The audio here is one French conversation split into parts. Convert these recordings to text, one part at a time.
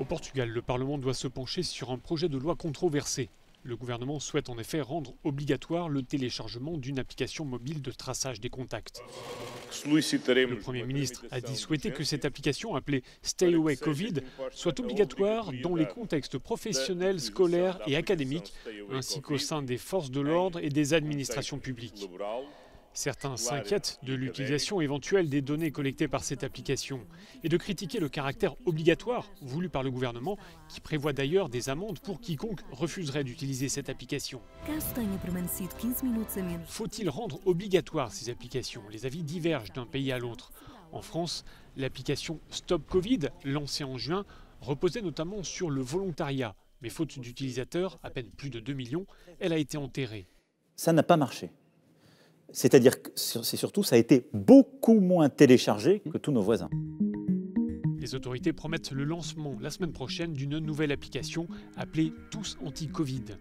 Au Portugal, le Parlement doit se pencher sur un projet de loi controversé. Le gouvernement souhaite en effet rendre obligatoire le téléchargement d'une application mobile de traçage des contacts. Le Premier ministre a dit souhaiter que cette application, appelée Stay Away Covid, soit obligatoire dans les contextes professionnels, scolaires et académiques, ainsi qu'au sein des forces de l'ordre et des administrations publiques. Certains s'inquiètent de l'utilisation éventuelle des données collectées par cette application et de critiquer le caractère obligatoire voulu par le gouvernement, qui prévoit d'ailleurs des amendes pour quiconque refuserait d'utiliser cette application. Faut-il rendre obligatoire ces applications? Les avis divergent d'un pays à l'autre. En France, l'application Stop Covid, lancée en juin, reposait notamment sur le volontariat. Mais faute d'utilisateurs, à peine plus de 2 millions, elle a été enterrée. Ça n'a pas marché. C'est-à-dire que c'est surtout, ça a été beaucoup moins téléchargé que tous nos voisins. Les autorités promettent le lancement la semaine prochaine d'une nouvelle application appelée Tous Anti-Covid.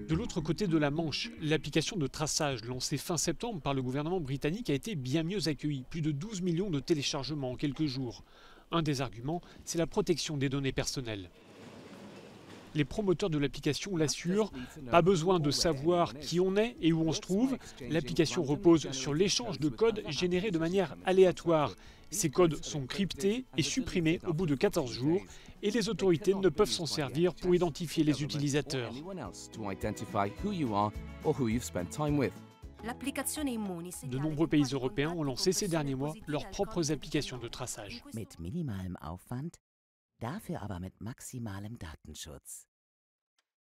De l'autre côté de la Manche, l'application de traçage lancée fin septembre par le gouvernement britannique a été bien mieux accueillie. Plus de 12 millions de téléchargements en quelques jours. Un des arguments, c'est la protection des données personnelles. Les promoteurs de l'application l'assurent, pas besoin de savoir qui on est et où on se trouve. L'application repose sur l'échange de codes générés de manière aléatoire. Ces codes sont cryptés et supprimés au bout de 14 jours et les autorités ne peuvent s'en servir pour identifier les utilisateurs. De nombreux pays européens ont lancé ces derniers mois leurs propres applications de traçage. Mit minimalem Aufwand, dafür aber mit maximalem Datenschutz.